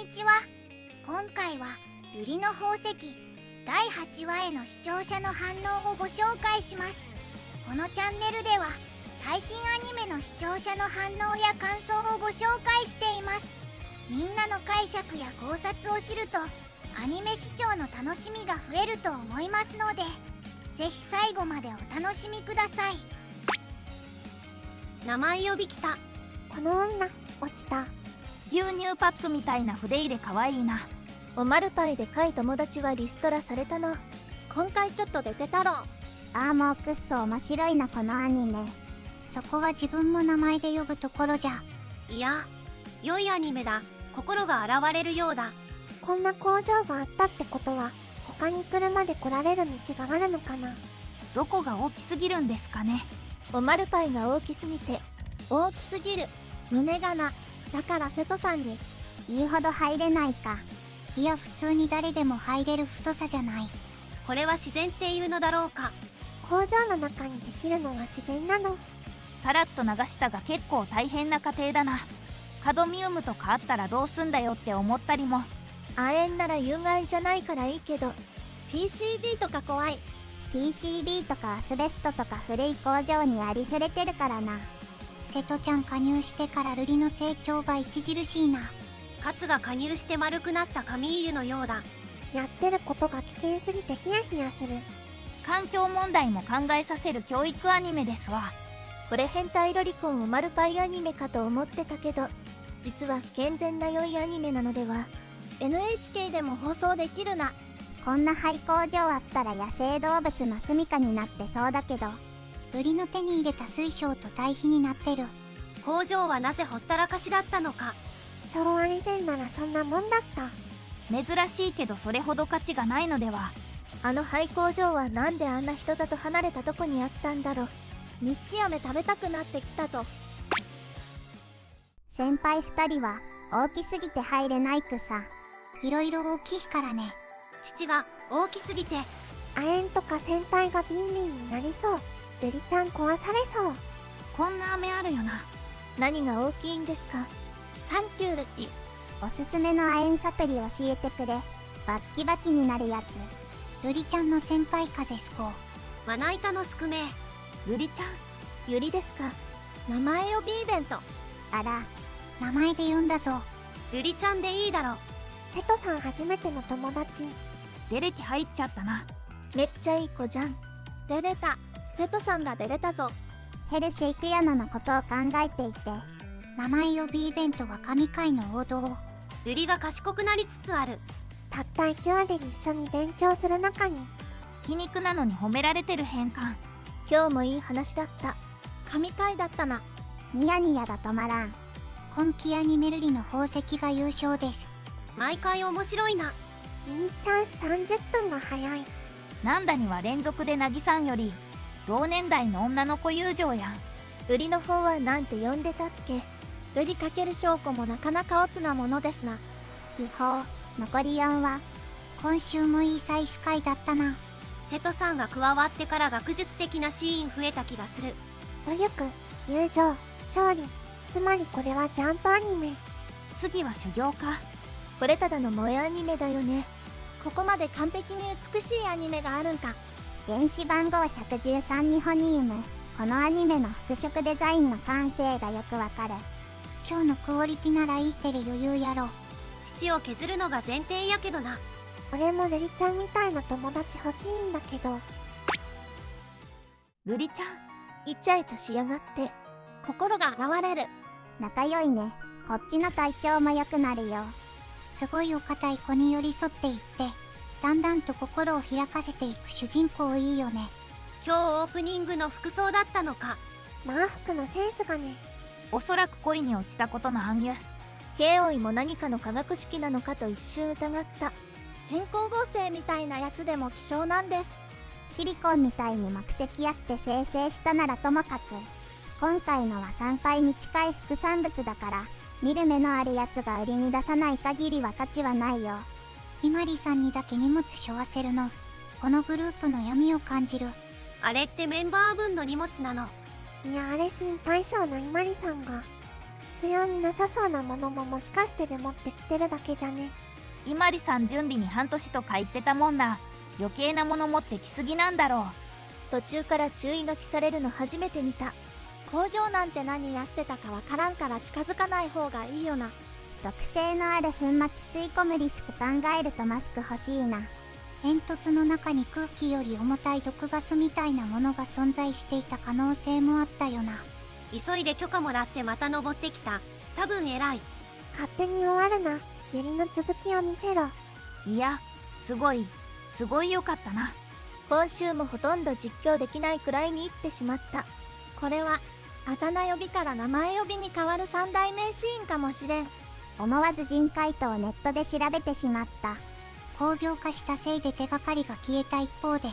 にちは。今回は瑠璃の宝石第8話への視聴者の反応をご紹介します。このチャンネルでは最新アニメの視聴者の反応や感想をご紹介しています。みんなの解釈や考察を知るとアニメ視聴の楽しみが増えると思いますので、ぜひ最後までお楽しみください。名前呼びきた。この女落ちた。牛乳パックみたいな筆入れかわいいな。おまるパイでかい友達はリストラされたの。今回ちょっと出てたろ。ああ、もうくっそ面白いなこのアニメ。そこは自分も名前で呼ぶところじゃ。いや、良いアニメだ。心が洗われるようだ。こんな工場があったってことは他に車で来られる道があるのかな。どこが大きすぎるんですかね。おまるパイが大きすぎて。大きすぎる。胸がな。だから瀬戸さんに。言うほど入れないか。いや、普通に誰でも入れる太さじゃない。これは自然っていうのだろうか。工場の中にできるのは自然なの。さらっと流したが結構大変な過程だな。カドミウムとかあったらどうすんだよって思ったりも。亜鉛なら有害じゃないからいいけど PCB とか怖い。 PCB とかアスベストとか古い工場にありふれてるからな。瀬戸ちゃん加入してから瑠璃の成長が著しいな。カツが加入して丸くなったカミーユのようだ。やってることが危険すぎてヒヤヒヤする。環境問題も考えさせる教育アニメですわ。これ変態ロリコンおまるパイアニメかと思ってたけど、実は健全な良いアニメなのでは。 NHK でも放送できるな。こんな廃工場あったら野生動物の住処になってそうだけど、瑠璃の手に入れた水晶と対比になってる。工場はなぜほったらかしだったのか。昭和以前ならそんなもんだった。珍しいけどそれほど価値がないのでは。あの廃工場はなんであんな人里離れたとこにあったんだろう。ミッキ飴食べたくなってきたぞ。先輩2人は大きすぎて入れないくさ。いろいろ大きいからね。父が大きすぎて。亜鉛とか先輩がビンビンになりそう。瑠璃ちゃん壊されそう。こんな飴あるよな。何が大きいんですか。サンキュールリ。おすすめの亜鉛サプリ教えてくれ。バッキバキになるやつ。瑠璃ちゃんの先輩風スコ。まな板のすくめ。瑠璃ちゃん。ゆりですか。名前呼びイベント。あら、名前で呼んだぞ。瑠璃ちゃんでいいだろ。瀬戸さん初めての友達。デレキ入っちゃったな。めっちゃいい子じゃん。出れた。瀬戸さんが出れたぞ。ヘルシェイクヤノのことを考えていて。名前呼びイベントは神回の王道。瑠璃が賢くなりつつある。たった1話で一緒に勉強する中に。皮肉なのに褒められてる変換。今日もいい話だった。神回だったな。ニヤニヤが止まらん。今期アニメ瑠璃の宝石が優勝です。毎回面白いな。みーちゃん30分が早い。なんだには連続でなぎさんより同年代の女の子友情やん。売りの方はなんて呼んでたっけ。瑠璃×翔子もなかなかオツなものですな。秘宝、残り4話。今週もいいサイス回だったな。瀬戸さんが加わってから学術的なシーン増えた気がする。努力、友情、勝利。つまりこれはジャンプアニメ。次は修行か。これただの萌えアニメだよね。ここまで完璧に美しいアニメがあるんか。原子番号113ニホニウム。このアニメの服飾デザインの完成がよくわかる。今日のクオリティならいいテレ余裕やろ。父を削るのが前提やけどな。俺も瑠璃ちゃんみたいな友達欲しいんだけど。瑠璃ちゃん。イチャイチャしやがって。心が現れる。仲良いね。こっちの体調も良くなるよ。すごいお堅い子に寄り添っていって、だんだんと心を開かせていく主人公いいよね。今日オープニングの服装だったのか。マー服のセンスがね。おそらく恋に落ちたことの暗喩。ケイオイも何かの化学式なのかと一瞬疑った。人工合成みたいなやつでも希少なんです。シリコンみたいに目的あって生成したならともかく、今回のは産廃に近い副産物だから、見る目のあるやつが売りに出さない限りは価値はないよ。ひまりさんにだけ荷物背負わせるの、このグループの闇を感じる。あれってメンバー分の荷物なの。いや、あれ新大将の伊まりさんが。必要になさそうなものももしかしてで持ってきてるだけじゃね。伊万里さん準備に半年とか言ってたもんな。余計なもの持ってきすぎなんだろ途中から注意書きされるの初めて見た。工場なんて何やってたかわからんから近づかない方がいいよな。毒性のある粉末吸い込むリスク考えるとマスク欲しいな。煙突の中に空気より重たい毒ガスみたいなものが存在していた可能性もあったよな。急いで許可もらってまた登ってきた。多分偉い。勝手に終わるな。ユリの続きを見せろ。う。いや、すごい良かったな。今週もほとんど実況できないくらいに行ってしまった。これはあだ名呼びから名前呼びに変わる三大名シーンかもしれん。思わず人回答をネットで調べてしまった。工業化したせいで手がかりが消えた一方で、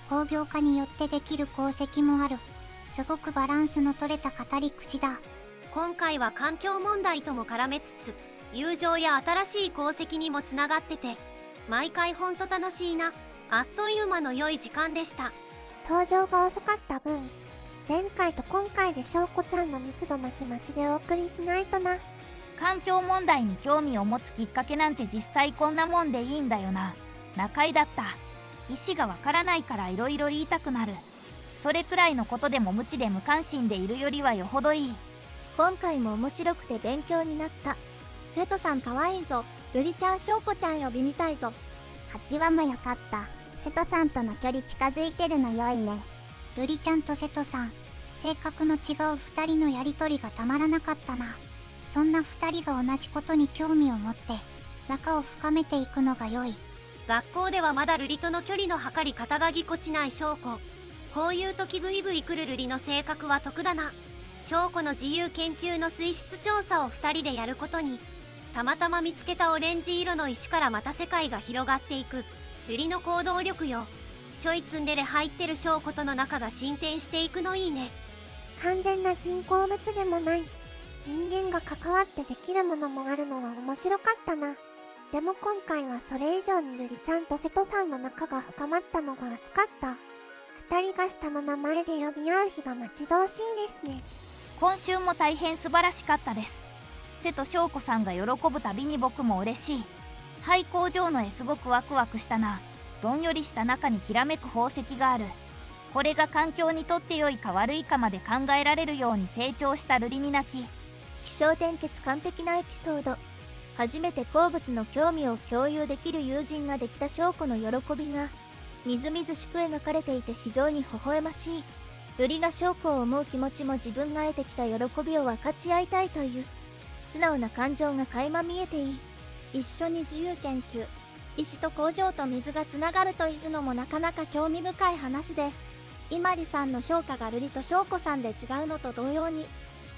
工業化によってできる功績もある。すごくバランスの取れた語り口だ。今回は環境問題とも絡めつつ、友情や新しい功績にもつながってて、毎回ほんと楽しいな。あっという間の良い時間でした。登場が遅かった分、前回と今回でしょうこちゃんの密度増し増しでお送りしないとな。環境問題に興味を持つきっかけなんて実際こんなもんでいいんだよな。中井だった。意思がわからないからいろいろ言いたくなる。それくらいのことでも無知で無関心でいるよりはよほどいい。今回も面白くて勉強になった。生徒さんかわいいぞ。ルリちゃん、しょうこちゃん呼びみたいぞ。8話もよかった。瀬戸さんとの距離近づいてるの良いね。ルリちゃんと瀬戸さん、性格の違う2人のやりとりがたまらなかったな。そんな2人が同じことに興味を持って仲を深めていくのが良い。学校ではまだ瑠璃との距離の測り方がぎこちない翔子。こういう時グイグイ来る瑠璃の性格は得だな。翔子の自由研究の水質調査を2人でやることに、たまたま見つけたオレンジ色の石からまた世界が広がっていく瑠璃の行動力よ。ちょいツンデレ入ってる翔子との仲が進展していくのいいね。完全な人工物でもない。人間が関わってできるものもあるのは面白かったな。でも今回はそれ以上にルリちゃんと瀬戸さんの仲が深まったのが熱かった。二人が下の名前で呼び合う日が待ち遠しいですね。今週も大変素晴らしかったです。瀬戸翔子さんが喜ぶたびに僕も嬉しい。廃工場の絵すごくワクワクしたな。どんよりした中にきらめく宝石がある。これが環境にとって良いか悪いかまで考えられるように成長した瑠璃に泣き、起承転結完璧なエピソード。初めて鉱物の興味を共有できる友人ができた翔子の喜びがみずみずしく描かれていて非常に微笑ましい。瑠璃が翔子を思う気持ちも自分が得てきた喜びを分かち合いたいという素直な感情が垣間見えていい。一緒に自由研究、石と工場と水がつながるというのもなかなか興味深い話です。伊万里さんの評価が瑠璃と翔子さんで違うのと同様に、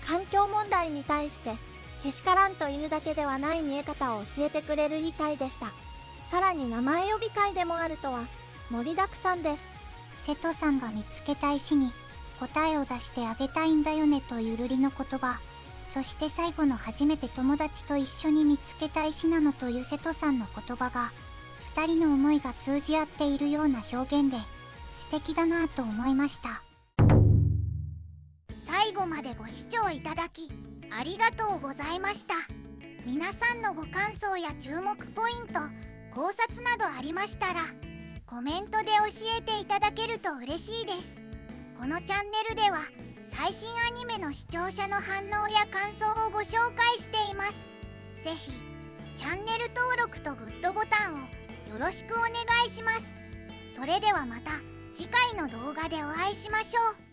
環境問題に対してけしからんというだけではない見え方を教えてくれる理解でした。さらに名前呼び会でもあるとは盛りだくさんです。瀬戸さんが見つけた石に答えを出してあげたいんだよねという瑠璃の言葉、そして最後の初めて友達と一緒に見つけた石なのという瀬戸さんの言葉が、2人の思いが通じ合っているような表現で素敵だなぁと思いました。最後までご視聴いただきありがとうございました。皆さんのご感想や注目ポイント、考察などありましたらコメントで教えていただけると嬉しいです。このチャンネルでは最新アニメの視聴者の反応や感想をご紹介しています。ぜひチャンネル登録とグッドボタンをよろしくお願いします。それではまた次回の動画でお会いしましょう。